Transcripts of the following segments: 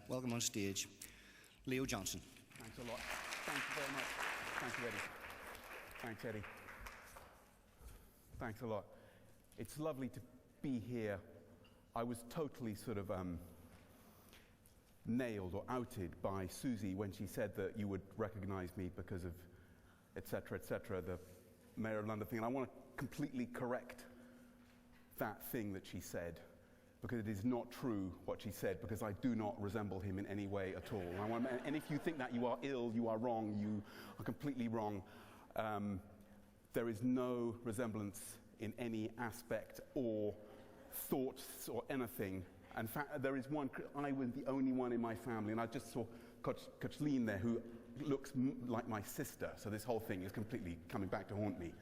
welcome on stage, Leo Johnson. Thanks a lot. Thank you very much. Thank you, Eddie. Thanks, Eddie. Thanks a lot. It's lovely to be here. I was totally sort of nailed or outed by Susie when she said that you would recognize me because of et cetera, the Mayor of London thing. And I want to completely correct that thing that she said, because it is not true what she said, because I do not resemble him in any way at all. And if you think that, you are ill, you are wrong, you are completely wrong. There is no resemblance in any aspect or thoughts or anything. In fact, there is one, I was the only one in my family, and I just saw Kathleen there, who looks like my sister, so this whole thing is completely coming back to haunt me.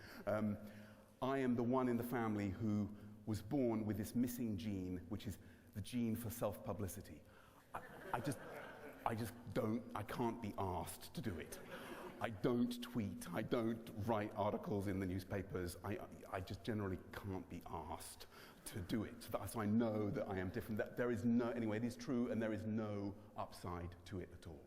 I am the one in the family who was born with this missing gene, which is the gene for self-publicity. I can't be asked to do it. I don't tweet, I don't write articles in the newspapers, I just generally can't be asked to do it. So I know that I am different. That there is no, anyway, it is true, and there is no upside to it at all.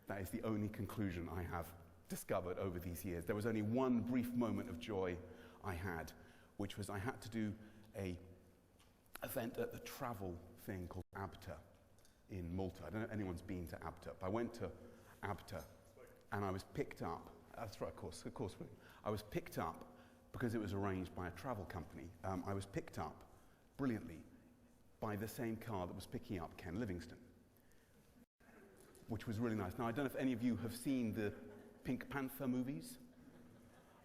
That is the only conclusion I have discovered over these years. There was only one brief moment of joy I had, which was I had to do an event at the travel thing called ABTA in Malta. I don't know if anyone's been to ABTA, but I went to ABTA and I was picked up. That's right, of course. I was picked up because it was arranged by a travel company. I was picked up brilliantly by the same car that was picking up Ken Livingstone, which was really nice. Now, I don't know if any of you have seen the Pink Panther movies.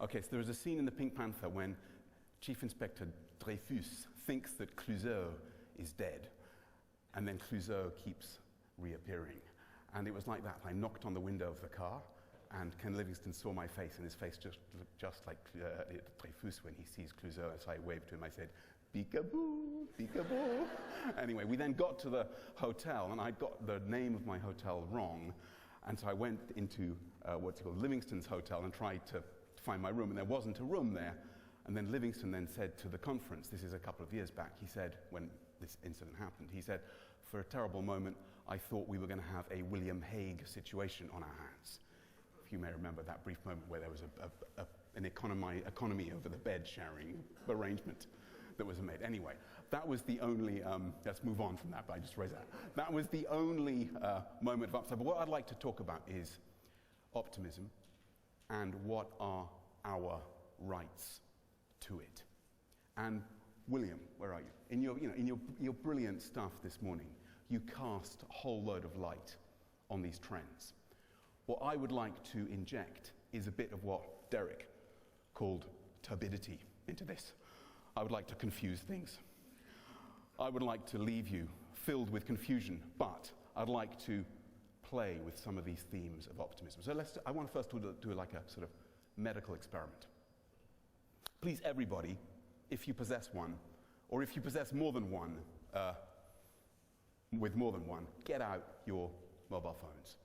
Okay, so there is a scene in the Pink Panther when Chief Inspector Dreyfus thinks that Clouseau is dead, and then Clouseau keeps reappearing. And it was like that. I knocked on the window of the car, and Ken Livingstone saw my face, and his face just looked just like Dreyfus when he sees Clouseau. So I waved to him. I said, "Peekaboo, peekaboo." Anyway, we then got to the hotel, and I got the name of my hotel wrong. And so I went into what's called Livingstone's hotel and tried to find my room, and there wasn't a room there. And then Livingstone then said to the conference, this is a couple of years back, he said, when this incident happened, he said, "For a terrible moment, I thought we were going to have a William Hague situation on our hands." If you may remember that brief moment where there was an economy over the bed sharing arrangement that was made. Anyway, that was the only, let's move on from that, but I just raised that. That was the only moment of upside. But what I'd like to talk about is optimism and what are our rights to it. And William, where are you? In your brilliant stuff this morning, you cast a whole load of light on these trends. What I would like to inject is a bit of what Derek called turbidity into this. I would like to confuse things. I would like to leave you filled with confusion, but I'd like to play with some of these themes of optimism. So I want to first do like a sort of medical experiment. Please, everybody, if you possess one, or if you possess more than one, with more than one, get out your mobile phones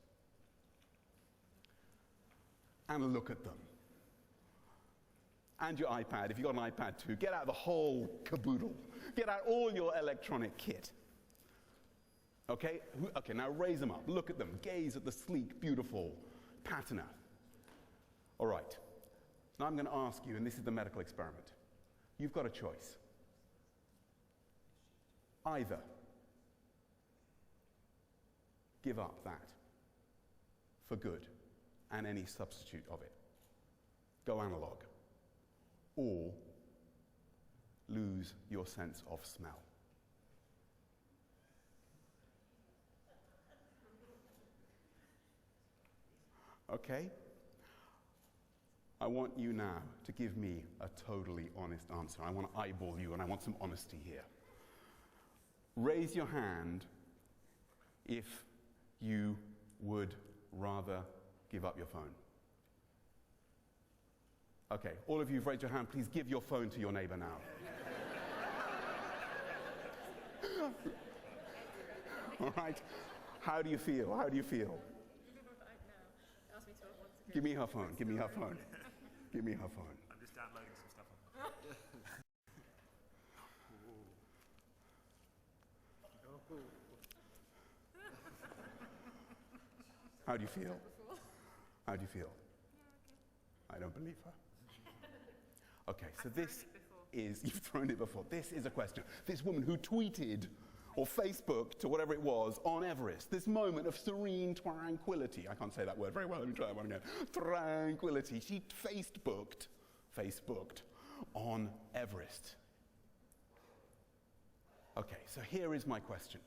and look at them. And your iPad, if you've got an iPad too, get out the whole caboodle. Get out all your electronic kit. Okay? Okay, now raise them up, look at them, gaze at the sleek, beautiful patina. All right. Now I'm going to ask you, and this is the medical experiment. You've got a choice. Either give up that for good and any substitute of it, go analog, or lose your sense of smell. Okay? I want you now to give me a totally honest answer. I want to eyeball you, and I want some honesty here. Raise your hand if you would rather give up your phone. Okay, all of you who've raised your hand, please give your phone to your neighbor now. All right, how do you feel? How do you feel? Give me her phone, give me her phone. Give me her phone. I'm just downloading some stuff on How do you feel? How do you feel? I don't believe her. Okay, so this is, you've thrown it before. This is a question. This woman who tweeted or Facebooked or whatever it was on Everest, this moment of serene tranquility. I can't say that word very well. Let me try that one again. Tranquility. She Facebooked on Everest. Okay, so here is my question.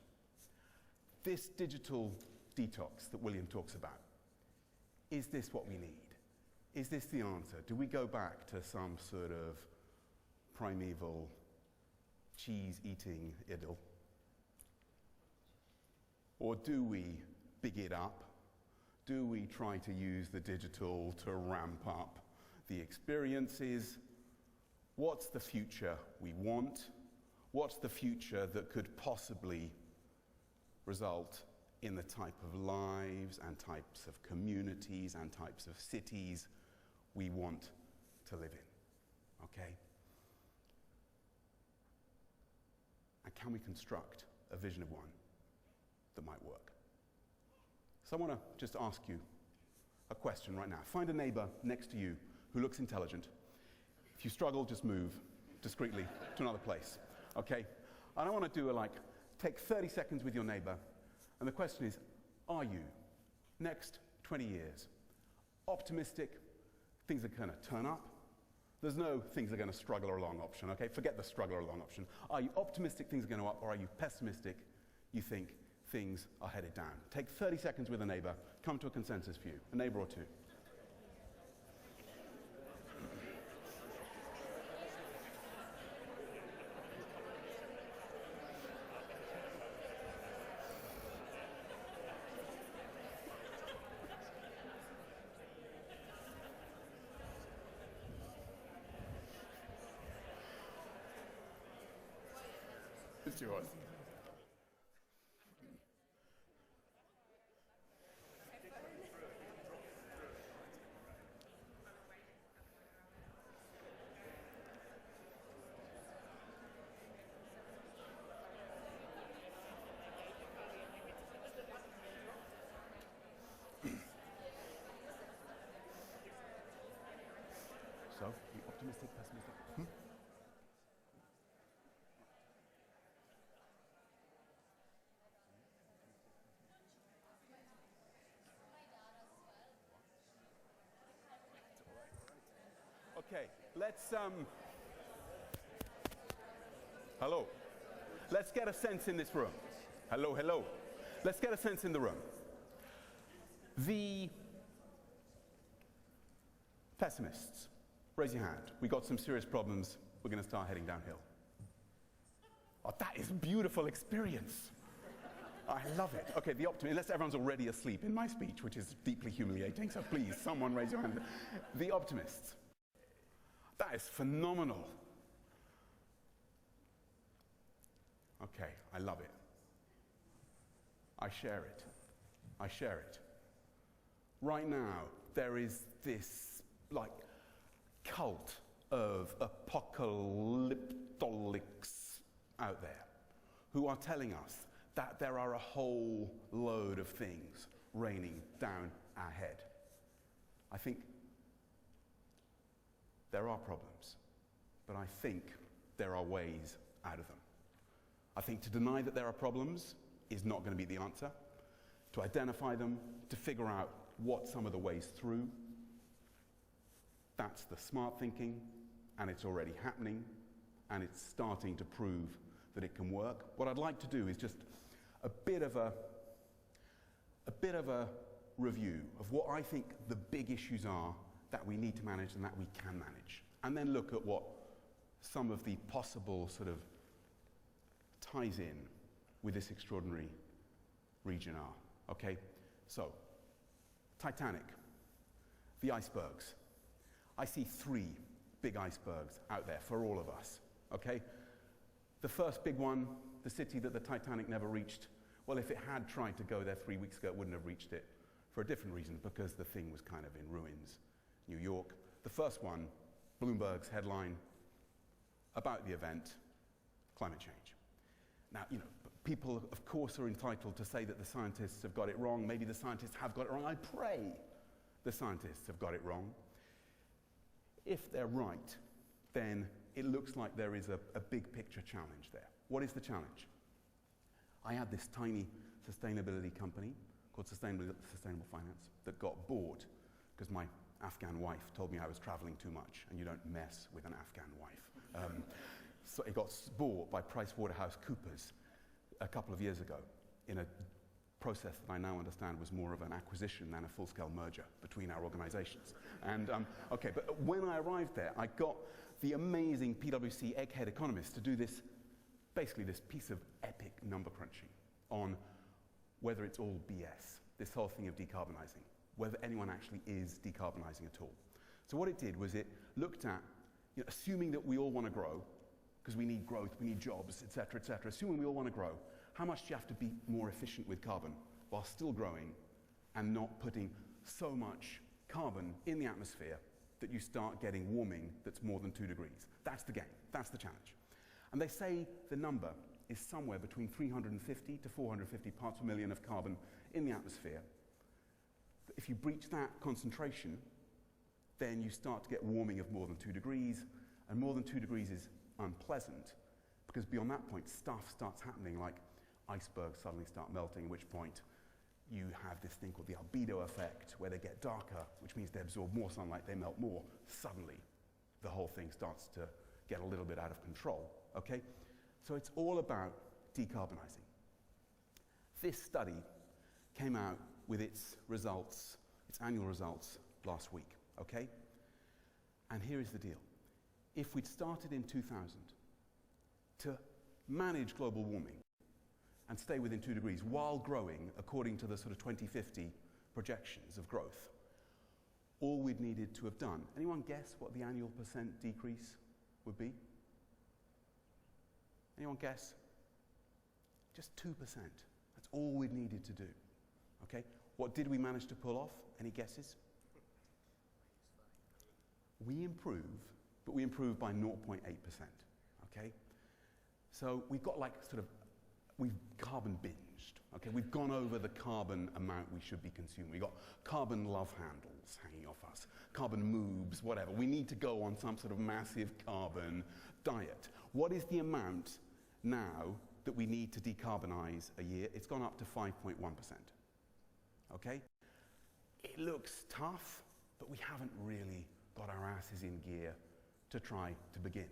This digital detox that William talks about, is this what we need? Is this the answer? Do we go back to some sort of primeval cheese-eating idyll? Or do we big it up? Do we try to use the digital to ramp up the experiences? What's the future we want? What's the future that could possibly result in the type of lives and types of communities and types of cities we want to live in, okay? And can we construct a vision of one that might work? So I want to just ask you a question right now. Find a neighbor next to you who looks intelligent. If you struggle, just move discreetly to another place, okay? And I want to do take 30 seconds with your neighbor, and the question is, are you, next 20 years, optimistic, things are going to turn up? There's no things are going to struggle along option, okay? Forget the struggle along option. Are you optimistic things are going to up, or are you pessimistic, you think things are headed down? Take 30 seconds with a neighbor, come to a consensus view, a neighbor or two. It's yours. So, you optimistic, pessimistic? Okay, let's hello. Let's get a sense in this room. Hello, hello. Let's get a sense in the room. The pessimists, raise your hand. We got some serious problems. We're going to start heading downhill. Oh, that is a beautiful experience. I love it. Okay, the optimists, unless everyone's already asleep in my speech, which is deeply humiliating, so please, someone raise your hand. The optimists. That is phenomenal. Okay, I love it. I share it. I share it. Right now, there is this, cult of apocalyptolics out there who are telling us that there are a whole load of things raining down our head. I think there are problems, but I think there are ways out of them. I think to deny that there are problems is not going to be the answer. To identify them, to figure out what some of the ways through, that's the smart thinking, and it's already happening, and it's starting to prove that it can work. What I'd like to do is just a bit of a review of what I think the big issues are that we need to manage and that we can manage. And then look at what some of the possible sort of ties in with this extraordinary region are. Okay? So, Titanic, the icebergs. I see 3 big icebergs out there for all of us. Okay? The first big one, the city that the Titanic never reached, well, if it had tried to go there 3 weeks ago, it wouldn't have reached it for a different reason, because the thing was kind of in ruins. New York. The first one, Bloomberg's headline about the event, climate change. Now, people, of course, are entitled to say that the scientists have got it wrong. Maybe the scientists have got it wrong. I pray the scientists have got it wrong. If they're right, then it looks like there is a big picture challenge there. What is the challenge? I had this tiny sustainability company called Sustainable Finance that got bought because my Afghan wife told me I was traveling too much, and you don't mess with an Afghan wife. So it got bought by PricewaterhouseCoopers a couple of years ago in a process that I now understand was more of an acquisition than a full-scale merger between our organizations. And okay, but when I arrived there, I got the amazing PwC egghead economists to do this, basically this piece of epic number crunching on whether it's all BS, this whole thing of decarbonizing, whether anyone actually is decarbonizing at all. So what it did was it looked at, assuming that we all want to grow, because we need growth, we need jobs, et cetera, assuming we all want to grow, how much do you have to be more efficient with carbon while still growing and not putting so much carbon in the atmosphere that you start getting warming that's more than 2 degrees? That's the game, that's the challenge. And they say the number is somewhere between 350 to 450 parts per million of carbon in the atmosphere. If you breach that concentration, then you start to get warming of more than 2 degrees, and more than 2 degrees is unpleasant, because beyond that point, stuff starts happening like icebergs suddenly start melting, at which point you have this thing called the albedo effect, where they get darker, which means they absorb more sunlight, they melt more. Suddenly, the whole thing starts to get a little bit out of control, okay? So it's all about decarbonizing. This study came out with its results, its annual results, last week, okay? And here is the deal. If we'd started in 2000 to manage global warming and stay within 2 degrees while growing according to the sort of 2050 projections of growth, all we'd needed to have done. Anyone guess what the annual % decrease would be? Anyone guess? Just 2%. That's all we'd needed to do. Okay? What did we manage to pull off? Any guesses? We improve, but we improve by 0.8%. Okay? So we've got we've carbon binged. Okay? We've gone over the carbon amount we should be consuming. We've got carbon love handles hanging off us, carbon moves, whatever. We need to go on some sort of massive carbon diet. What is the amount now that we need to decarbonize a year? It's gone up to 5.1%. Okay? It looks tough, but we haven't really got our asses in gear to try to begin.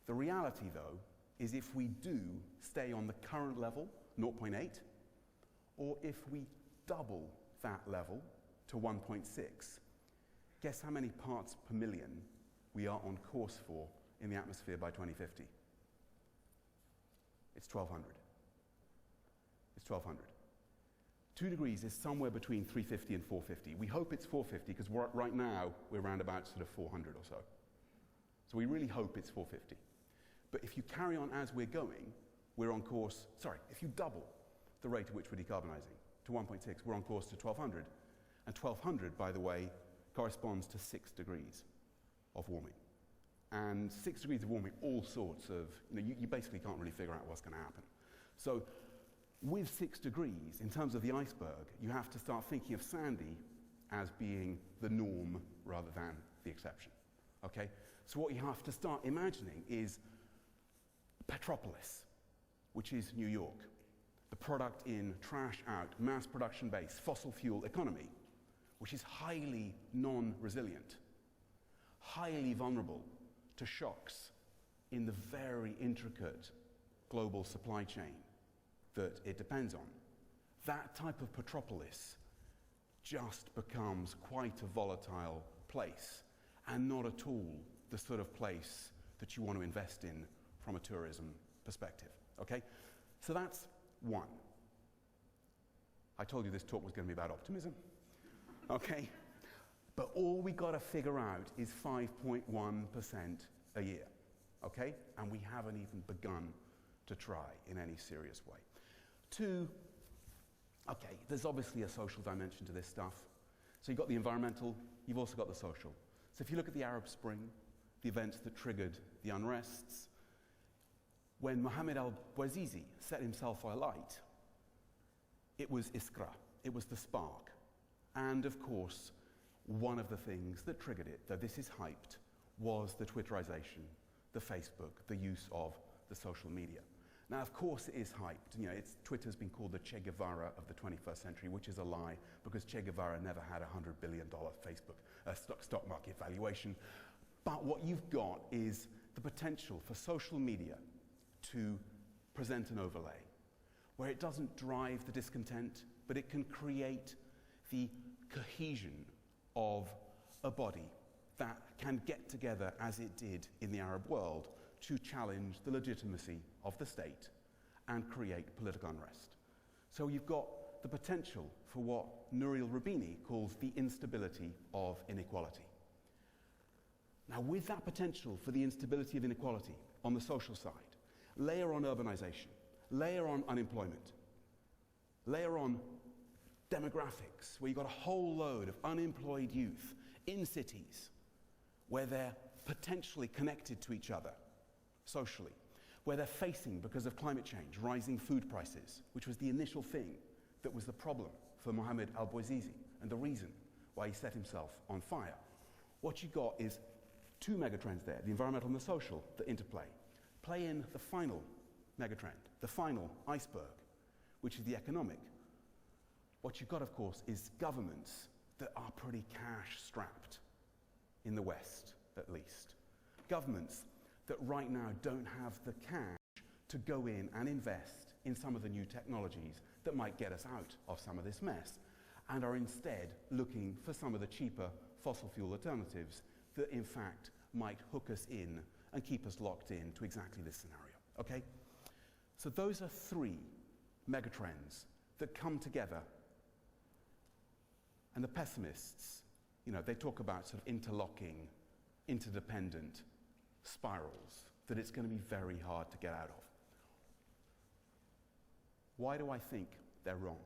The reality, though, is if we do stay on the current level, 0.8, or if we double that level to 1.6, guess how many parts per million we are on course for in the atmosphere by 2050? It's 1,200. It's 1,200. 2 degrees is somewhere between 350 and 450. We hope it's 450 because right now we're around about sort of 400 or so. So we really hope it's 450. But if you carry on as we're going, we're on course, if you double the rate at which we're decarbonizing to 1.6, we're on course to 1,200. And 1,200, by the way, corresponds to 6 degrees of warming. And 6 degrees of warming, all sorts of, you basically can't really figure out what's going to happen. So with 6 degrees, in terms of the iceberg, you have to start thinking of Sandy as being the norm rather than the exception, okay? So what you have to start imagining is Petropolis, which is New York, the product in trash out, mass production based, fossil fuel economy, which is highly non-resilient, highly vulnerable to shocks in the very intricate global supply chain that it depends on. That type of Petropolis just becomes quite a volatile place and not at all the sort of place that you want to invest in from a tourism perspective, okay? So that's one. I told you this talk was going to be about optimism, okay? But all we got to figure out is 5.1% a year, okay? And we haven't even begun to try in any serious way. 2, okay, there's obviously a social dimension to this stuff. So you've got the environmental, you've also got the social. So if you look at the Arab Spring, the events that triggered the unrests, When Mohammed al-Bouazizi set himself alight, it was Iskra, it was the spark. And of course, one of the things that triggered it, though this is hyped, was the Twitterization, the Facebook, the use of the social media. Now, of course, it is hyped. You know, Twitter's been called the Che Guevara of the 21st century, which is a lie, because Che Guevara never had a $100 billion Facebook stock market valuation. But what you've got is the potential for social media to present an overlay where it doesn't drive the discontent, but it can create the cohesion of a body that can get together, as it did in the Arab world, to challenge the legitimacy of the state and create political unrest. So you've got the potential for what Nouriel Roubini calls the instability of inequality. Now, with that potential for the instability of inequality on the social side, layer on urbanization, layer on unemployment, layer on demographics, where you've got a whole load of unemployed youth in cities where they're potentially connected to each other socially, where they're facing, because of climate change, rising food prices, which was the initial thing that was the problem for Mohammed al-Bouazizi and the reason why he set himself on fire. What you got is two megatrends there, the environmental and the social, that interplay. Play in the final megatrend, the final iceberg, which is the economic. What you've got, of course, is governments that are pretty cash-strapped, in the West, at least. Governments that right now don't have the cash to go in and invest in some of the new technologies that might get us out of some of this mess, and are instead looking for some of the cheaper fossil fuel alternatives that, in fact, might hook us in and keep us locked in to exactly this scenario, okay? So those are three megatrends that come together. And the pessimists, you know, they talk about sort of interlocking, interdependent spirals that it's going to be very hard to get out of. Why do I think they're wrong?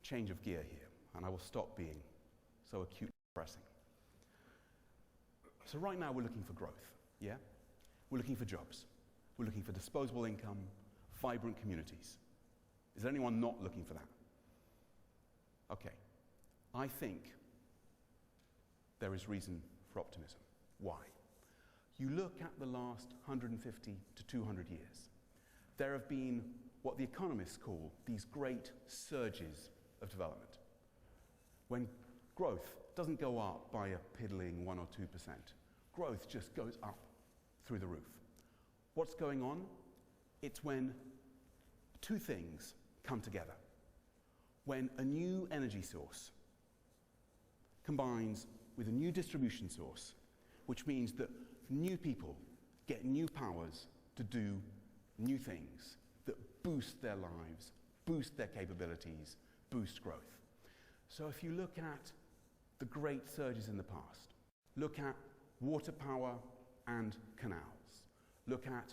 Change of gear here, and I will stop being so acutely depressing. So right now we're looking for growth, yeah? We're looking for jobs. We're looking for disposable income, vibrant communities. Is there anyone not looking for that? Okay. I think there is reason for optimism. Why? You look at the last 150 to 200 years. There have been what the economists call these great surges of development, when growth doesn't go up by a piddling 1 or 2%. Growth just goes up through the roof. What's going on? It's when two things come together. When a new energy source combines with a new distribution source, which means that new people get new powers to do new things that boost their lives, boost their capabilities, boost growth. So if you look at the great surges in the past, look at water power and canals, look at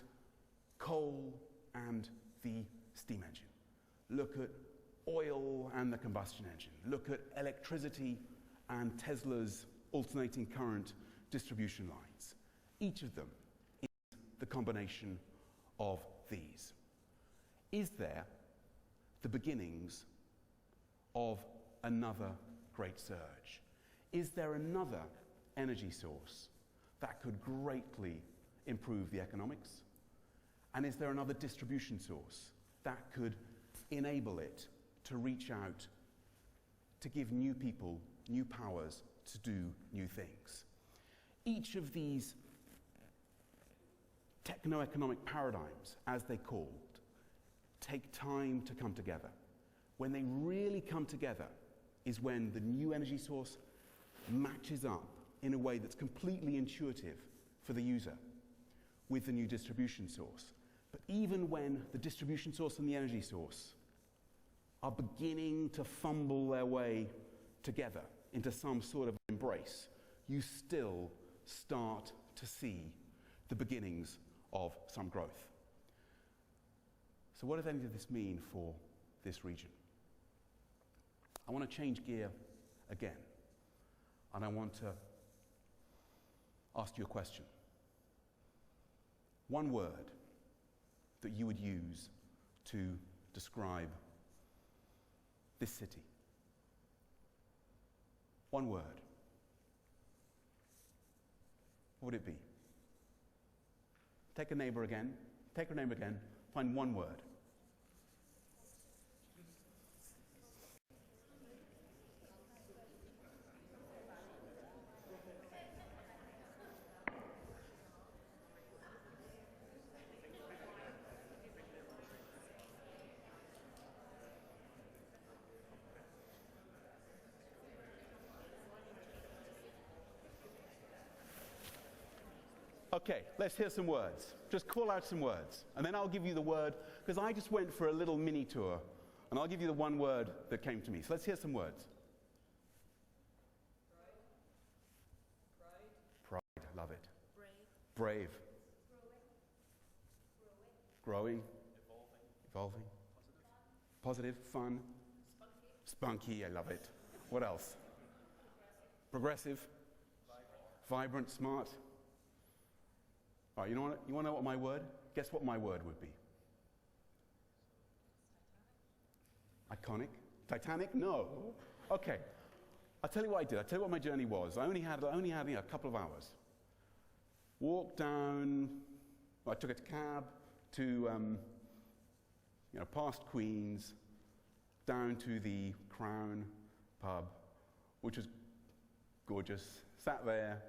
coal and the steam engine, look at oil and the combustion engine, look at electricity and Tesla's alternating current distribution lines. Each of them is the combination of these. Is there the beginnings of another great surge? Is there another energy source that could greatly improve the economics? And is there another distribution source that could enable it to reach out, to give new people new powers to do new things? Each of these techno-economic paradigms, as they're called, take time to come together. When they really come together is when the new energy source matches up in a way that's completely intuitive for the user with the new distribution source. But even when the distribution source and the energy source are beginning to fumble their way together into some sort of embrace, you still start to see the beginnings of some growth. So what does any of this mean for this region? I want to change gear again, and I want to ask you a question. one word that you would use to describe this city. One word. What would it be? Take a neighbor again, find one word. Okay, let's hear some words. Just call out some words, and then I'll give you the word, because I just went for a little mini tour, and I'll give you the one word that came to me. So let's hear some words. Pride. Pride, I love it. Brave. Growing. Evolving. Positive. Fun. Spunky, I love it. What else? Progressive. Vibrant, smart. All right, you want to know what my word? Guess what my word would be? Iconic? Titanic? No. Okay. I'll tell you what I did. I'll tell you what my journey was. I only had a couple of hours. Walked down, I took a cab to, past Queens, down to the Crown pub, which was gorgeous. Sat there,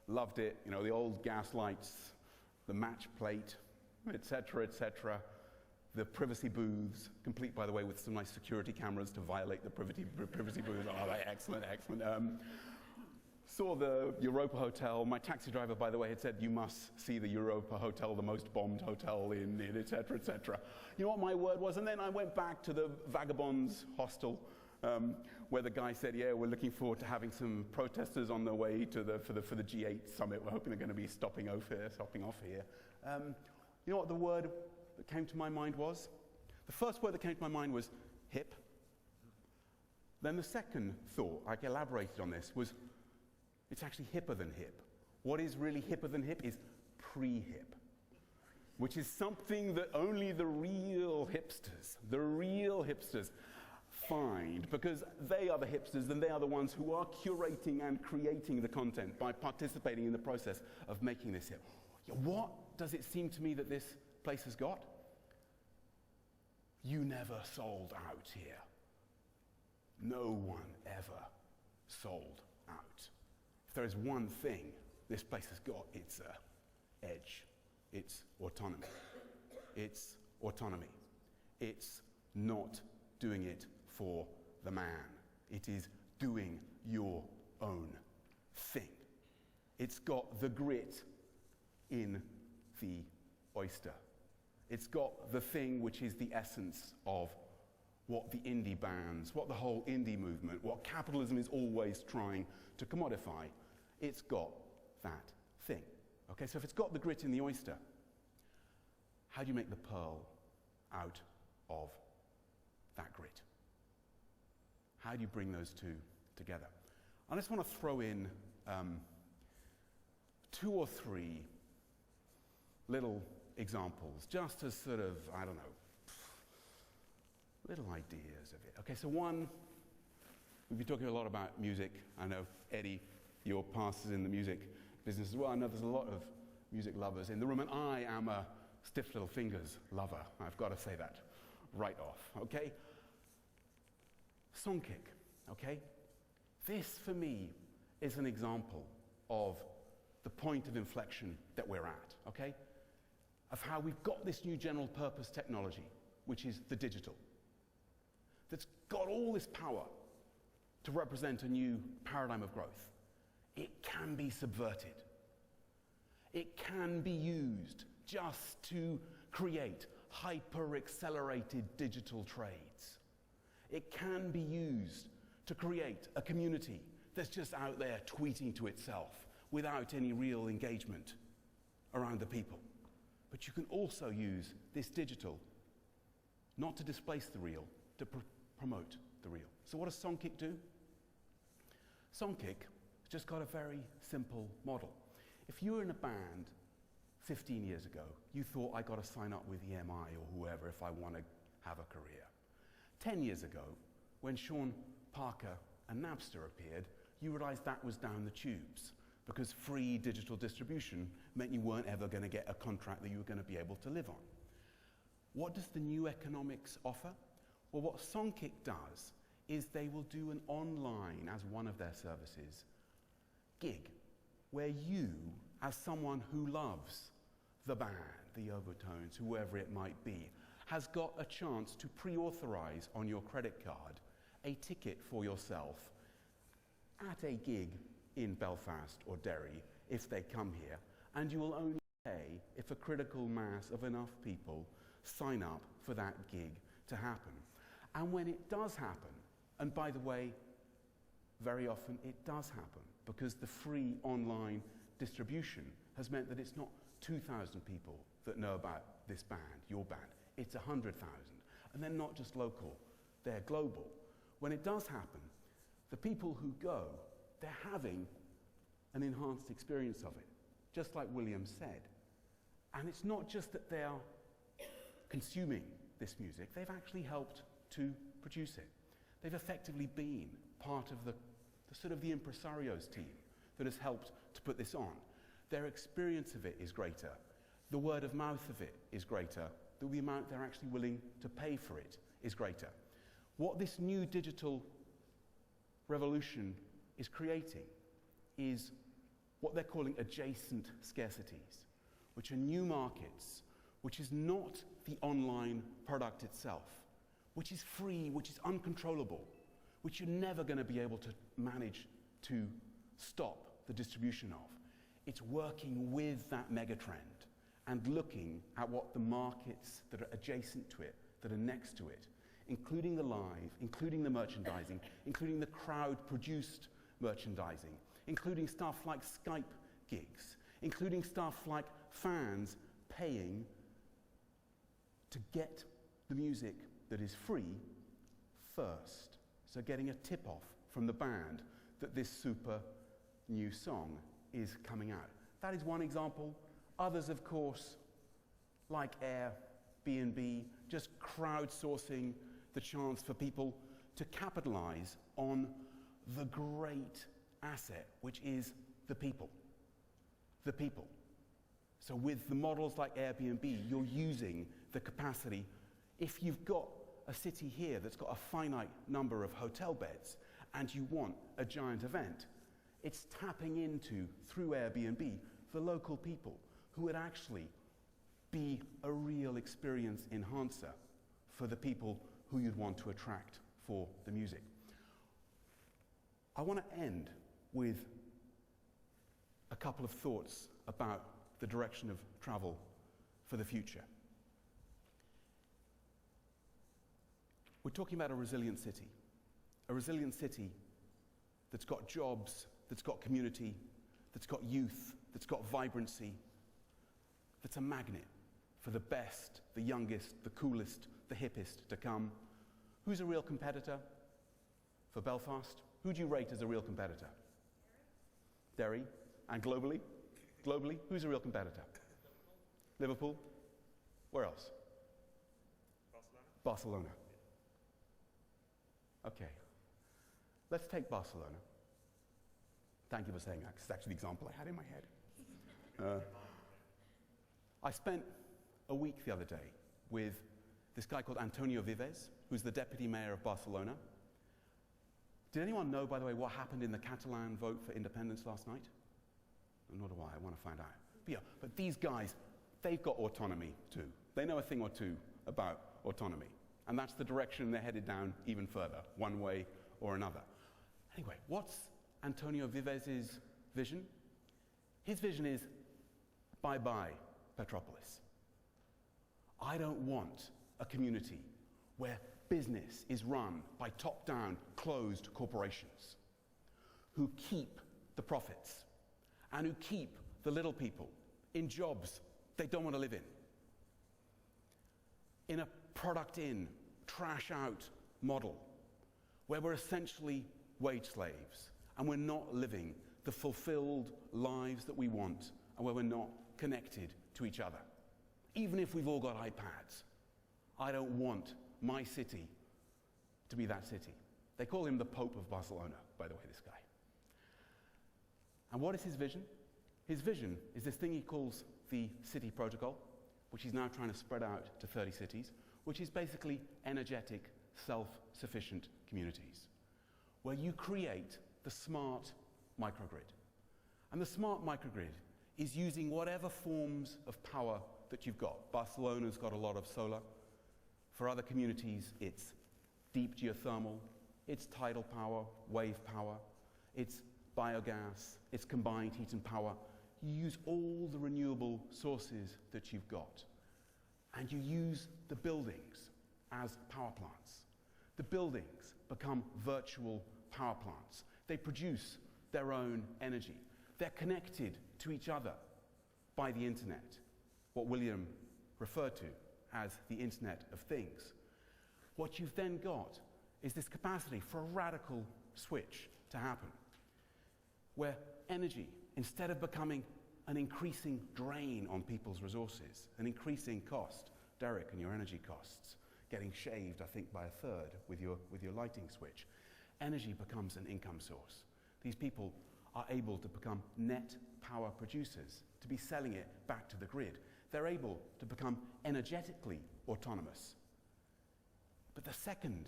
loved it. The old gas lights, the match plate, etc., the privacy booths, complete, by the way, with some nice security cameras to violate the privacy booths. Oh, excellent. Saw the Europa Hotel. My taxi driver, by the way, had said, you must see the Europa Hotel, the most bombed hotel in etc. You know what my word was? And then I went back to the Vagabonds hostel, where the guy said, yeah, we're looking forward to having some protesters on their way to for the G8 summit. We're hoping they're going to be stopping off here. You know what the word that came to my mind was? The first word that came to my mind was hip. Then the second thought, I elaborated on this, was it's actually hipper than hip. What is really hipper than hip is pre-hip, which is something that only the real hipsters find, because they are the hipsters and they are the ones who are curating and creating the content by participating in the process of making this hip. What does it seem to me that this place has got? You never sold out here. No one ever sold out. If there is one thing this place has got, it's edge. It's autonomy. It's autonomy. It's not doing it for the man. It is doing your own thing. It's got the grit in the oyster. It's got the thing which is the essence of what the indie bands, what the whole indie movement, what capitalism is always trying to commodify. It's got that thing. Okay, so if it's got the grit in the oyster, how do you make the pearl out of that grit? How do you bring those two together? I just want to throw in 2 or 3 little examples, just as sort of, little ideas of it. Okay, so one, we've been talking a lot about music. I know, Eddie, your past is in the music business as well. I know there's a lot of music lovers in the room, and I am a stiff little fingers lover. I've got to say that right off, okay? Songkick, okay? This, for me, is an example of the point of inflection that we're at, okay? Of how we've got this new general purpose technology, which is the digital, that's got all this power to represent a new paradigm of growth. It can be subverted. It can be used just to create hyper-accelerated digital trades. It can be used to create a community that's just out there tweeting to itself without any real engagement around the people. But you can also use this digital not to displace the real, to promote the real. So what does Songkick do? Songkick has just got a very simple model. If you're in a band 15 years ago, you thought I got to sign up with EMI or whoever if I want to have a career. 10 years ago, when Sean Parker and Napster appeared, you realized that was down the tubes because free digital distribution meant you weren't ever going to get a contract that you were going to be able to live on. What does the new economics offer? Well, what Songkick does is they will do an online, as one of their services, gig, where you, as someone who loves the band, the Overtones, whoever it might be, has got a chance to pre-authorize on your credit card a ticket for yourself at a gig in Belfast or Derry, if they come here, and you will only pay if a critical mass of enough people sign up for that gig to happen. And when it does happen, and by the way, very often it does happen, because the free online distribution has meant that it's not 2,000 people that know about this band, your band, it's 100,000. And they're not just local, they're global. When it does happen, the people who go, they're having an enhanced experience of it, just like William said. And it's not just that they are consuming this music, they've actually helped to produce it. They've effectively been part of the sort of the impresarios team that has helped to put this on. Their experience of it is greater. The word of mouth of it is greater. The amount they're actually willing to pay for it is greater. What this new digital revolution is creating is what they're calling adjacent scarcities, which are new markets, which is not the online product itself, which is free, which is uncontrollable, which you're never going to be able to manage to stop the distribution of. It's working with that megatrend and looking at what the markets that are adjacent to it, that are next to it, including the live, including the merchandising, including the crowd-produced merchandising, including stuff like Skype gigs, including stuff like fans paying to get the music that is free first. So getting a tip-off from the band that this super new song is coming out. That is one example. Others, of course, like Airbnb, just crowdsourcing the chance for people to capitalize on the great asset, which is the people. The people. So with the models like Airbnb, you're using the capacity. If you've got a city here that's got a finite number of hotel beds and you want a giant event, it's tapping into, through Airbnb, the local people who would actually be a real experience enhancer for the people who you'd want to attract for the music. I want to end with a couple of thoughts about the direction of travel for the future. We're talking about a resilient city that's got jobs, that's got community, that's got youth, that's got vibrancy, that's a magnet for the best, the youngest, the coolest, the hippest to come. Who's a real competitor for Belfast? Who do you rate as a real competitor? Derry. And globally? Globally, who's a real competitor? Liverpool. Where else? Barcelona. Okay. Let's take Barcelona. Thank you for saying that, because it's actually the example I had in my head. I spent a week the other day with this guy called Antonio Vives, who's the deputy mayor of Barcelona. Did anyone know, by the way, what happened in the Catalan vote for independence last night? Nor do I want to find out. But these guys, they've got autonomy too. They know a thing or two about autonomy. And that's the direction they're headed down even further, one way or another. Anyway, what's Antonio Vives' vision? His vision is, bye-bye, Petropolis. I don't want a community where business is run by top-down, closed corporations who keep the profits and who keep the little people in jobs they don't want to live in a product-in, trash-out model where we're essentially wage slaves and we're not living the fulfilled lives that we want and where we're not connected to each other. Even if we've all got iPads, I don't want my city to be that city. They call him the Pope of Barcelona, by the way, this guy. And what is his vision? His vision is this thing he calls the City Protocol, which he's now trying to spread out to 30 cities, which is basically energetic, self-sufficient communities, where you create the smart microgrid. And the smart microgrid is using whatever forms of power that you've got. Barcelona's got a lot of solar. For other communities, it's deep geothermal, it's tidal power, wave power, it's biogas, it's combined heat and power. You use all the renewable sources that you've got, and you use the buildings as power plants. The buildings become virtual power plants. They produce their own energy. They're connected to each other by the internet, what William referred to as the Internet of Things. What you've then got is this capacity for a radical switch to happen, where energy, instead of becoming an increasing drain on people's resources, an increasing cost, Derek, and your energy costs, getting shaved, I think, by a third with your lighting switch, energy becomes an income source. These people are able to become net power producers, to be selling it back to the grid. They're able to become energetically autonomous. But the second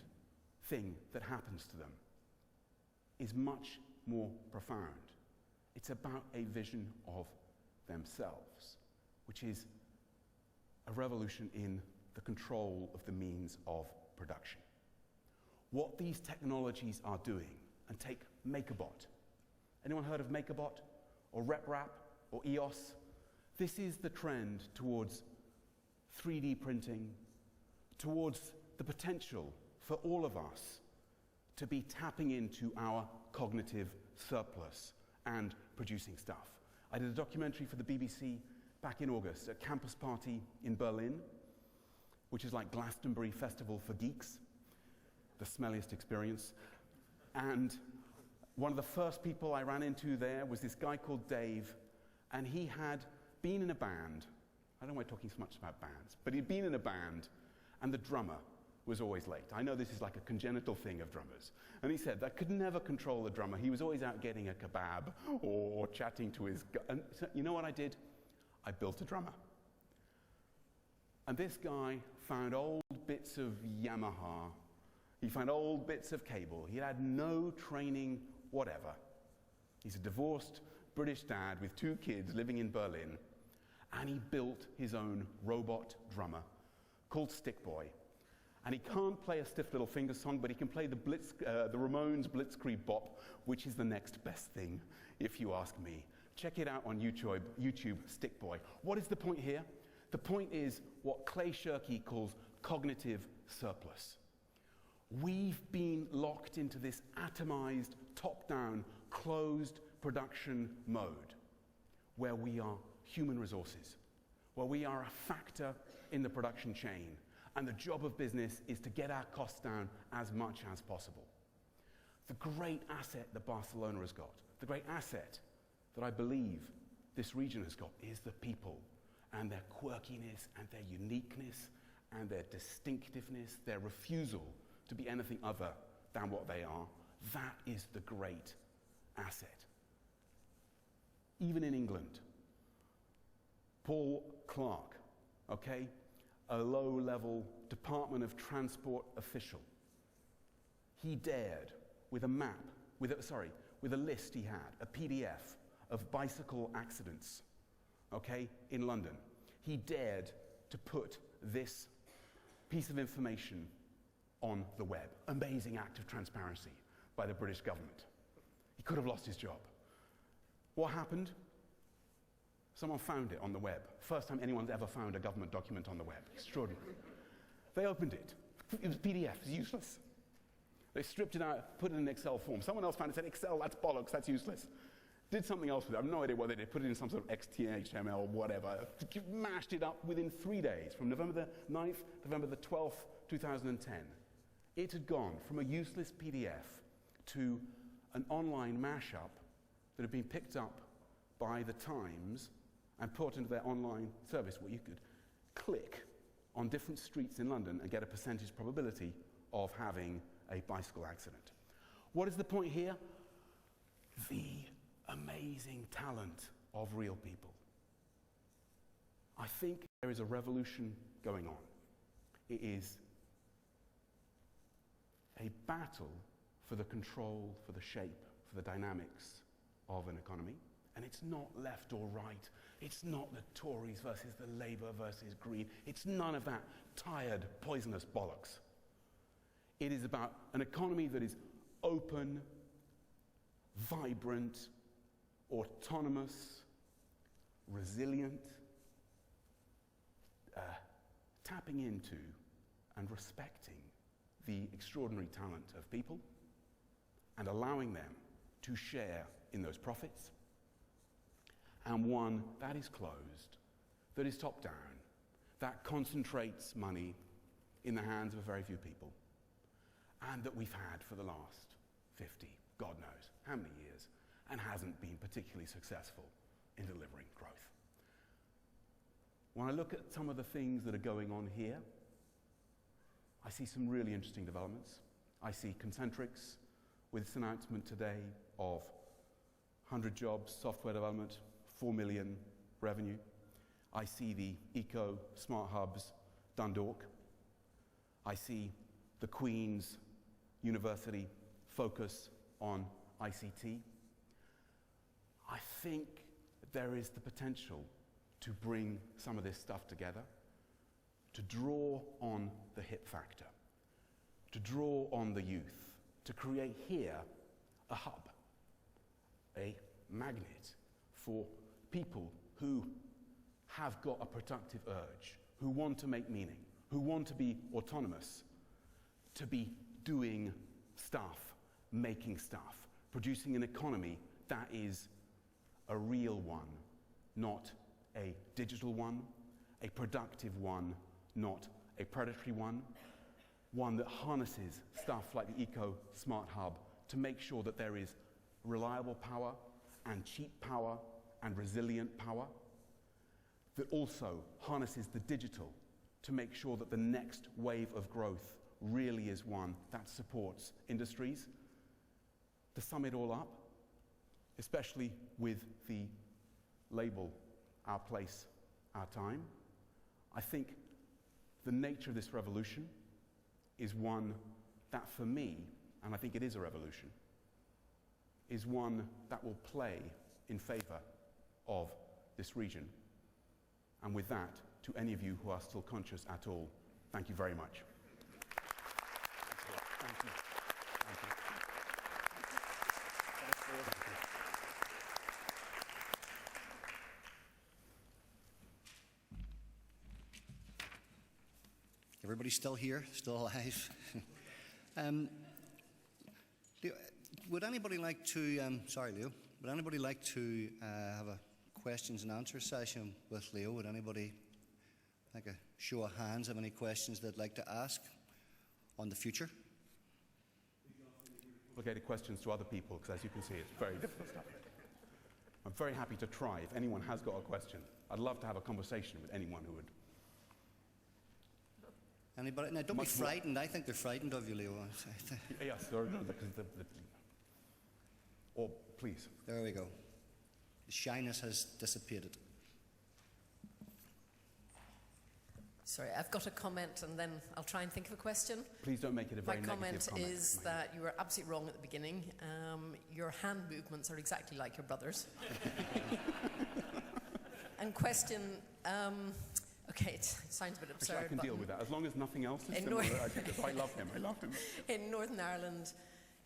thing that happens to them is much more profound. It's about a vision of themselves, which is a revolution in the control of the means of production. What these technologies are doing, and take MakerBot. Anyone heard of MakerBot or RepRap or EOS? This is the trend towards 3D printing, towards the potential for all of us to be tapping into our cognitive surplus and producing stuff. I did a documentary for the BBC back in August, a campus party in Berlin, which is like Glastonbury Festival for geeks, the smelliest experience. And one of the first people I ran into there was this guy called Dave, and he had been in a band. I don't know why I'm talking so much about bands, but he'd been in a band, and the drummer was always late. I know this is like a congenital thing of drummers. And he said that could never control the drummer. He was always out getting a kebab or chatting to his... And so, you know what I did? I built a drummer. And this guy found old bits of Yamaha. He found old bits of cable. He had no training whatever. He's a divorced British dad with 2 kids living in Berlin, and he built his own robot drummer called Stickboy. And he can't play a stiff little finger song, but he can play the Ramones Blitzkrieg Bop, which is the next best thing, if you ask me. Check it out on YouTube, Stickboy. What is the point here? The point is what Clay Shirky calls cognitive surplus. We've been locked into this atomized, top-down, closed production mode where we are human resources, where we are a factor in the production chain, and the job of business is to get our costs down as much as possible. The great asset that Barcelona has got, the great asset that I believe this region has got, is the people and their quirkiness and their uniqueness and their distinctiveness, their refusal to be anything other than what they are. That is the great asset. Even in England, Paul Clark, okay, a low-level Department of Transport official, he dared, with a map, with a list he had, a PDF of bicycle accidents, okay, in London. He dared to put this piece of information on the web. Amazing act of transparency by the British government. He could have lost his job. What happened? Someone found it on the web. First time anyone's ever found a government document on the web. Extraordinary. They opened it. It was PDF. It was useless. They stripped it out, put it in an Excel form. Someone else found it, said, Excel, that's bollocks, that's useless. Did something else with it. I have no idea what they did. Put it in some sort of XHTML, whatever. Mashed it up within 3 days, from November the 9th, November the 12th, 2010. It had gone from a useless PDF to an online mashup that had been picked up by the Times and put into their online service where you could click on different streets in London and get a percentage probability of having a bicycle accident. What is the point here? The amazing talent of real people. I think there is a revolution going on. It is a battle for the control, for the shape, for the dynamics of an economy. And it's not left or right. It's not the Tories versus the Labour versus Green. It's none of that tired, poisonous bollocks. It is about an economy that is open, vibrant, autonomous, resilient, tapping into and respecting the extraordinary talent of people and allowing them to share in those profits, and one that is closed, that is top down, that concentrates money in the hands of a very few people, and that we've had for the last 50, God knows how many years, and hasn't been particularly successful in delivering growth. When I look at some of the things that are going on here, I see some really interesting developments. I see Concentrix with its announcement today of 100 jobs, software development, 4 million revenue. I see the Eco Smart Hubs Dundalk. I see the Queen's University focus on ICT. I think there is the potential to bring some of this stuff together, to draw on the hip factor, to draw on the youth, to create here a hub, a magnet for people who have got a productive urge, who want to make meaning, who want to be autonomous, to be doing stuff, making stuff, producing an economy that is a real one, not a digital one, a productive one, not a predatory one that harnesses stuff like the Eco Smart Hub to make sure that there is reliable power and cheap power and resilient power, that also harnesses the digital to make sure that the next wave of growth really is one that supports industries. To sum it all up, especially with the label Our Place, Our Time, I think the nature of this revolution is one that for me, and I think it is a revolution, is one that will play in favour of this region. And with that, to any of you who are still conscious at all, thank you very much. Thank you. Everybody still here, still alive? Leo, would anybody like to, sorry Leo, would anybody like to have a questions and answer session with Leo? Would anybody, like a show of hands, have any questions they'd like to ask on the future? Complicated questions to other people, because as you can see, it's very difficult stuff. I'm very happy to try if anyone has got a question. I'd love to have a conversation with anyone who would. Anybody? Now, don't be frightened. I think they're frightened of you, Leo. Yes, or please. There we go. The shyness has dissipated. Sorry, I've got a comment and then I'll try and think of a question. Please don't make it a very My negative comment is that you were absolutely wrong at the beginning. Your hand movements are exactly like your brother's. And question, okay, it sounds a bit absurd. Actually, I can but deal with that. As long as nothing else is similar, I love him. I love him. in Northern Ireland,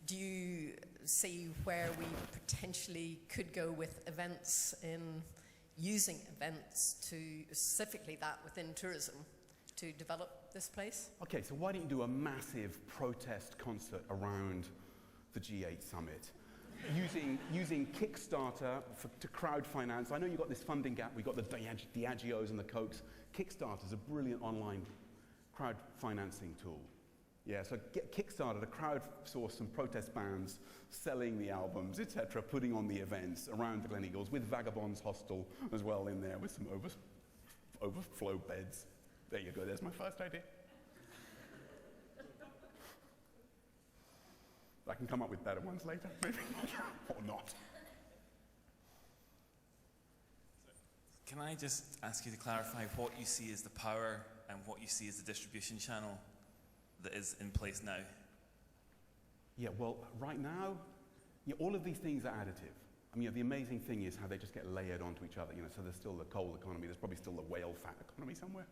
do you see where we potentially could go with events in using events to, specifically that within tourism, to develop this place? Okay, so why don't you do a massive protest concert around the G8 summit? Using Kickstarter to crowd finance. I know you've got this funding gap. We've got the Diageos and the Cokes. Kickstarter is a brilliant online crowd financing tool. Yeah, so get kickstarted, a crowdsource some protest bands, selling the albums, etc., putting on the events around the Gleneagles with Vagabonds Hostel as well in there with some overflow beds. There you go, there's my first idea. I can come up with better ones later, maybe, or not. Can I just ask you to clarify what you see as the power and what you see as the distribution channel that is in place now? Yeah, well, right now, yeah, all of these things are additive. I mean, the amazing thing is how they just get layered onto each other. So there's still the coal economy, there's probably still the whale fat economy somewhere.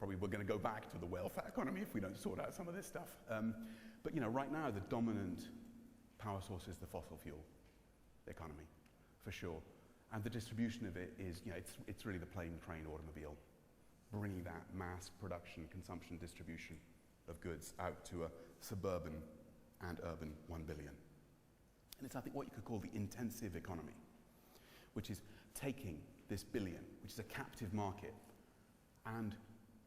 Probably we're going to go back to the whale fat economy if we don't sort out some of this stuff. But right now the dominant power source is the fossil fuel economy, for sure. And the distribution of it is, it's really the plane, train, automobile, bringing that mass production, consumption, distribution of goods out to a suburban and urban 1 billion. And it's, I think, what you could call the intensive economy, which is taking this billion, which is a captive market, and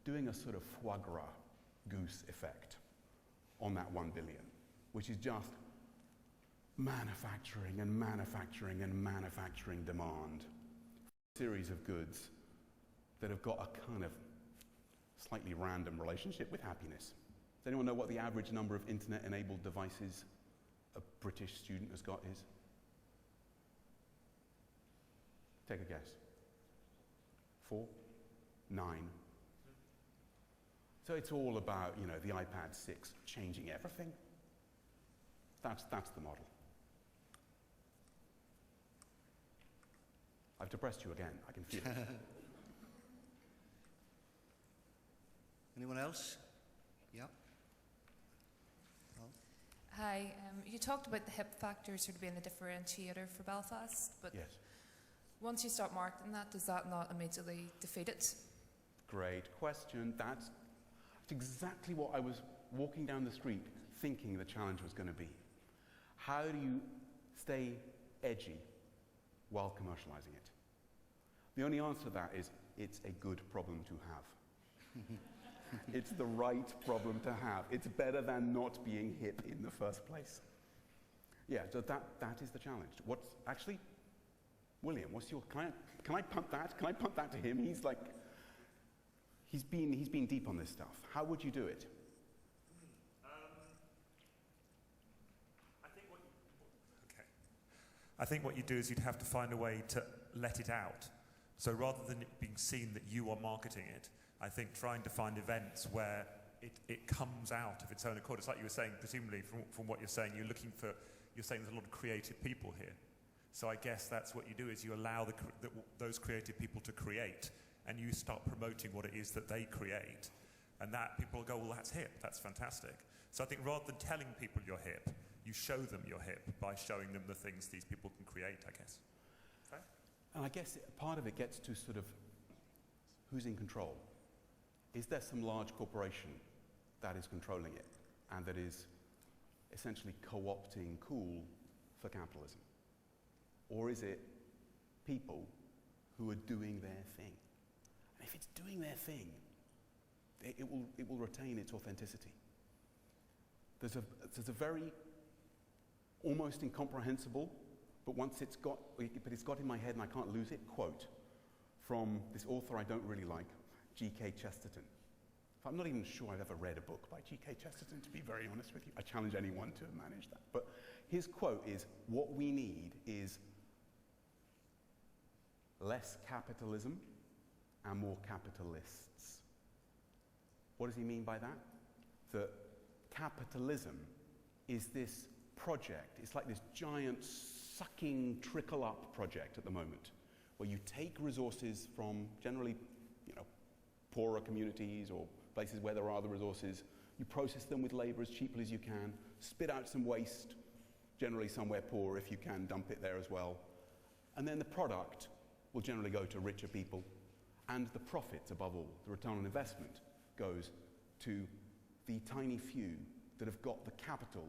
doing a sort of foie gras goose effect on that 1 billion, which is just manufacturing and manufacturing and manufacturing demand. A series of goods that have got a kind of slightly random relationship with happiness. Does anyone know what the average number of internet-enabled devices a British student has got is? Take a guess. 4? 9? So it's all about, the iPad 6 changing everything. That's the model. I've depressed you again, I can feel it. Anyone else? Yeah. Hi, you talked about the hip factor sort of being the differentiator for Belfast, but Yes. once you start marketing that, does that not immediately defeat it? Great question. That's exactly what I was walking down the street thinking the challenge was going to be. How do you stay edgy while commercializing it? The only answer to that is it's a good problem to have. It's the right problem to have. It's better than not being hip in the first place. Yeah, so that is the challenge. What's actually, William, can I punt that? Can I punt that to him? He's been deep on this stuff. How would you do it? I think what you do is you'd have to find a way to let it out. So rather than it being seen that you are marketing it, I think trying to find events where it comes out of its own accord. It's like you were saying, presumably from what you're saying, you're saying there's a lot of creative people here. So I guess that's what you do, is you allow those creative people to create, and you start promoting what it is that they create. And that people go, well, that's hip, that's fantastic. So I think rather than telling people you're hip, you show them you're hip by showing them the things these people can create, I guess. Okay? And I guess part of it gets to sort of who's in control. Is there some large corporation that is controlling it and that is essentially co-opting cool for capitalism? Or is it people who are doing their thing? And if it's doing their thing, it will retain its authenticity. There's a very almost incomprehensible, but it's got in my head and I can't lose it, quote from this author I don't really like, G.K. Chesterton. I'm not even sure I've ever read a book by G.K. Chesterton, to be very honest with you. I challenge anyone to manage that. But his quote is, what we need is less capitalism and more capitalists. What does he mean by that? That capitalism is this project. It's like this giant sucking trickle-up project at the moment, where you take resources from generally, poorer communities or places where there are the resources, you process them with labor as cheaply as you can, spit out some waste, generally somewhere poor if you can, dump it there as well, and then the product will generally go to richer people, and the profits, above all, the return on investment, goes to the tiny few that have got the capital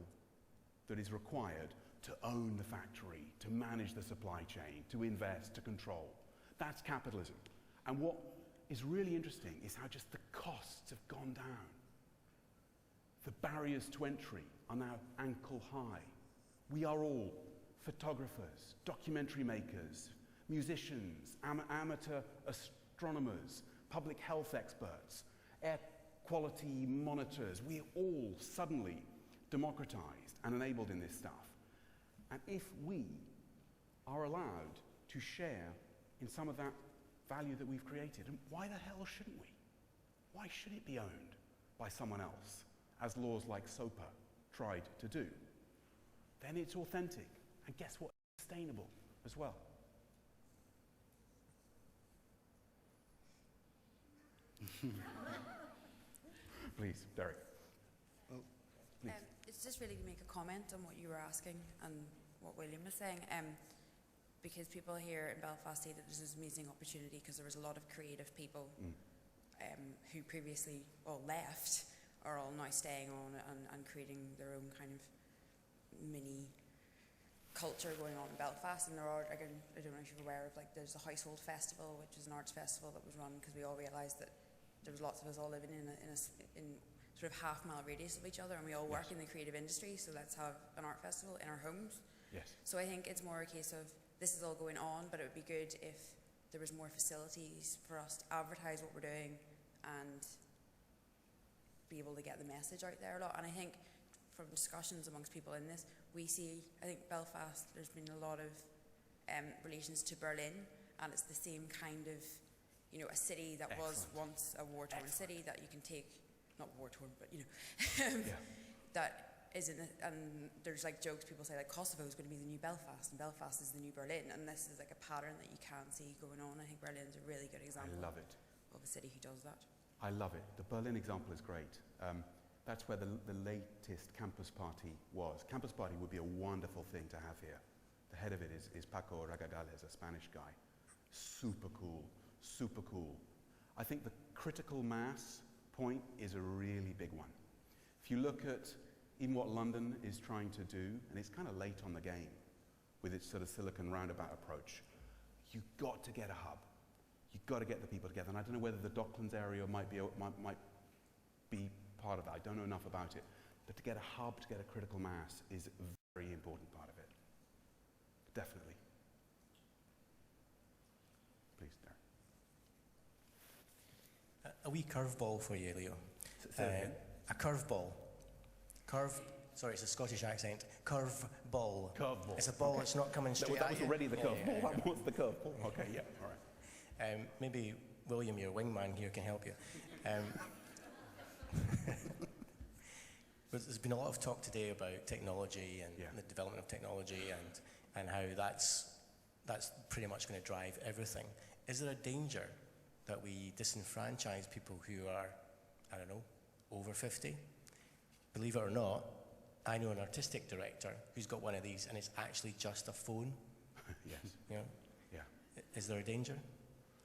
that is required to own the factory, to manage the supply chain, to invest, to control. That's capitalism. And what is really interesting is how just the costs have gone down. The barriers to entry are now ankle high. We are all photographers, documentary makers, musicians, amateur astronomers, public health experts, air quality monitors. We are all suddenly democratized and enabled in this stuff. And if we are allowed to share in some of that value that we've created, and why the hell shouldn't we? Why should it be owned by someone else, as laws like SOPA tried to do? Then it's authentic, and guess what? It's sustainable as well. Please, Derek. Well, please. It's just really to make a comment on what you were asking and what William was saying. Because people here in Belfast say that there's this amazing opportunity because there was a lot of creative people who previously all left are all now staying on and creating their own kind of mini culture going on in Belfast. And there are, again, I don't know if you're aware of, like, there's the Household Festival, which is an arts festival that was run because we all realised that there was lots of us all living in sort of half-mile radius of each other, and we all work in the creative industry, so let's have an art festival in our homes. Yes. So I think it's more a case of this is all going on, but it would be good if there was more facilities for us to advertise what we're doing and be able to get the message out there a lot. And I think from discussions amongst people in this, we see, I think Belfast, there's been a lot of relations to Berlin, and it's the same kind of, you know, a city that was once a war-torn city that you can take, not war-torn, but, you know, that is in the, and there's like jokes, people say like Kosovo is going to be the new Belfast, and Belfast is the new Berlin, and this is like a pattern that you can see going on. I think Berlin's a really good example. I love it. Of a city who does that. I love it. The Berlin example is great. That's where the latest campus party was. Campus party would be a wonderful thing to have here. The head of it is Paco Ragadales, a Spanish guy. Super cool, super cool. I think the critical mass point is a really big one. If you look at even what London is trying to do, and it's kind of late on the game with its sort of Silicon Roundabout approach, you've got to get a hub. You've got to get the people together. And I don't know whether the Docklands area might be part of that. I don't know enough about it. But to get a hub, to get a critical mass is a very important part of it. Definitely. Please, Derek. A wee curveball for you, Leo. Say it again. A curveball. Sorry, it's a Scottish accent. Curveball. Curveball. It's a ball that's not coming straight That at was you. already the curveball. Yeah. That was the curveball. Okay, yeah, all right. Maybe William, your wingman here, can help you. There's been a lot of talk today about technology and the development of technology and how that's pretty much going to drive everything. Is there a danger that we disenfranchise people who are, I don't know, over 50? Believe it or not, I know an artistic director who's got one of these, and it's actually just a phone. Yes. You know? Yeah. Is there a danger?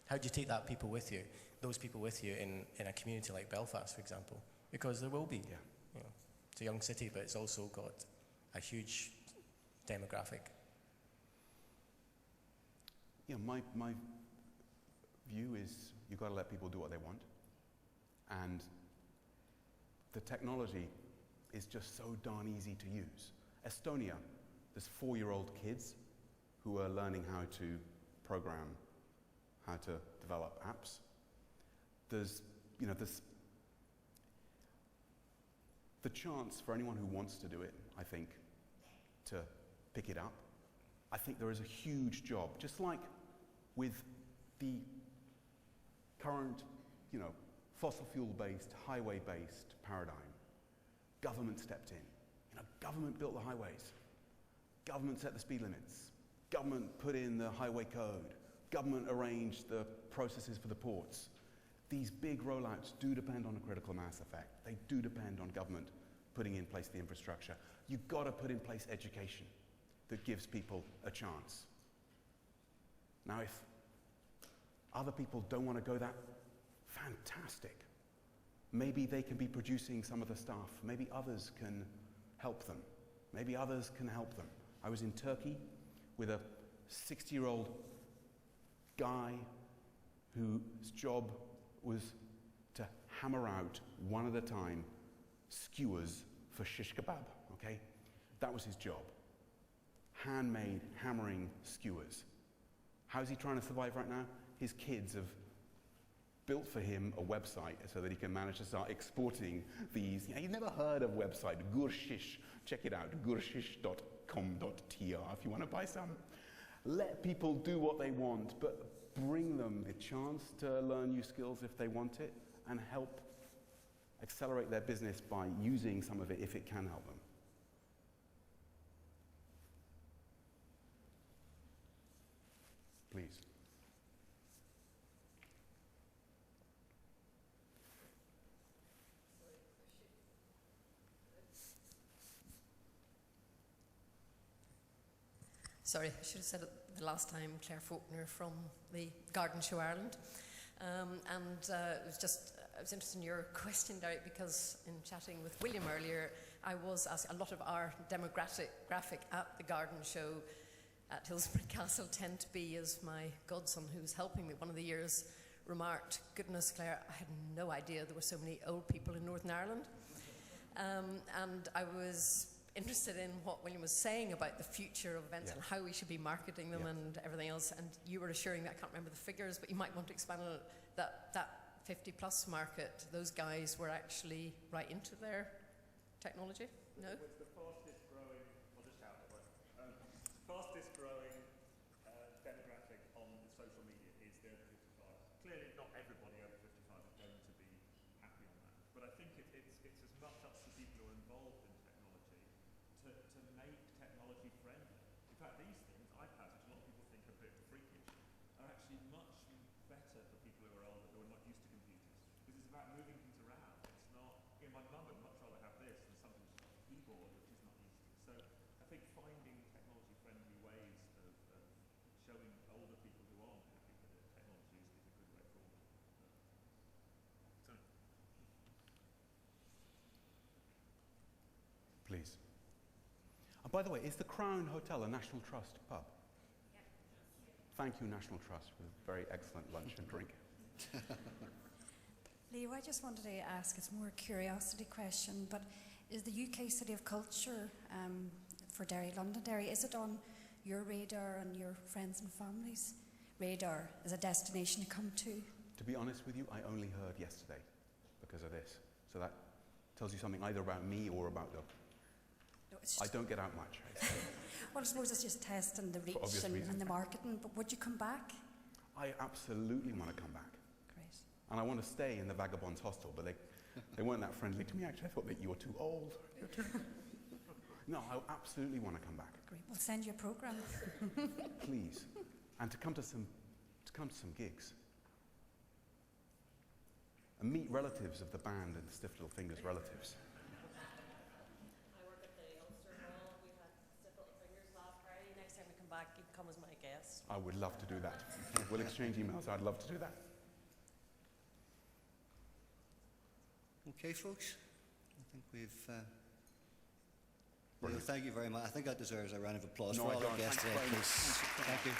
How do you take that people with you, those people with you in a community like Belfast, for example? Because there will be. Yeah. You know, it's a young city, but it's also got a huge demographic. Yeah, my view is you've got to let people do what they want. And the technology is just so darn easy to use. Estonia, there's 4-year-old kids who are learning how to program, how to develop apps. There's the chance for anyone who wants to do it, I think, to pick it up. I think there is a huge job, just like with the current, fossil fuel-based, highway-based paradigm. Government stepped in. Government built the highways. Government set the speed limits. Government put in the highway code. Government arranged the processes for the ports. These big rollouts do depend on a critical mass effect. They do depend on government putting in place the infrastructure. You've got to put in place education that gives people a chance. Now, if other people don't want to go that, fantastic. Maybe they can be producing some of the stuff. Maybe others can help them. Maybe others can help them. I was in Turkey with a 60-year-old guy whose job was to hammer out, one at a time, skewers for shish kebab, okay? That was his job. Handmade, hammering skewers. How's he trying to survive right now? His kids have built for him a website so that he can manage to start exporting these. You've never heard of website, Gurshish. Check it out, gurshish.com.tr if you want to buy some. Let people do what they want, but bring them the chance to learn new skills if they want it, and help accelerate their business by using some of it if it can help them. Please. Sorry, I should have said it the last time, Claire Faulkner from the Garden Show Ireland. It was just, I was interested in your question, Derek, because in chatting with William earlier, I was asking, a lot of our demographic at the Garden Show at Hillsbury Castle tend to be, as my godson who's helping me one of the years remarked, goodness Claire, I had no idea there were so many old people in Northern Ireland. And I was interested in what William was saying about the future of events and how we should be marketing them and everything else. And you were assuring me, I can't remember the figures, but you might want to expand on it, that 50 plus market, those guys were actually right into their technology? No? It's the fastest growing, I'll just shout it, fastest growing demographic on social media is the over 55. Clearly not everybody over 55 is going to be happy on that, but I think it's as much up to people who are involved in technology to make technology friendly. In fact, these things, iPads, which a lot of people think are a bit freakish, are actually much better for people who are older, who are not used to computers. Because it's about moving things around. It's not, my mum would much rather have this than something just like a keyboard, which is not used to. So I think finding technology-friendly ways of showing older people who aren't happy with the technology is a good way forward. Please. And by the way, is the Crown Hotel a National Trust pub? Yeah. Thank you, National Trust, for a very excellent lunch and drink. Leo, I just wanted to ask, it's more a curiosity question, but is the UK City of Culture for Derry, Londonderry, is it on your radar and your friends and family's radar as a destination to come to? To be honest with you, I only heard yesterday because of this. So that tells you something either about me or about the... No, it's I just, don't get out much. well, I suppose it's just testing the reach obvious reasons. and the marketing, but would you come back? I absolutely want to come back. Great. And I want to stay in the Vagabonds hostel, but they weren't that friendly to me, actually. I thought that you were too old. No, I absolutely want to come back. Great. We'll send you a programme. Please. And to come to some gigs. And meet relatives of the band and Stiff Little Fingers relatives. I work at the Ulster Hall. We had Stiff Little Fingers last Friday. Next time we come back, you can come as my guest. I would love to do that. We'll exchange emails. I'd love to do that. Okay, folks. I think we've... Well, thank you very much. I think that deserves a round of applause No, for I all our don't. guests Thank today. you very much. Thank you.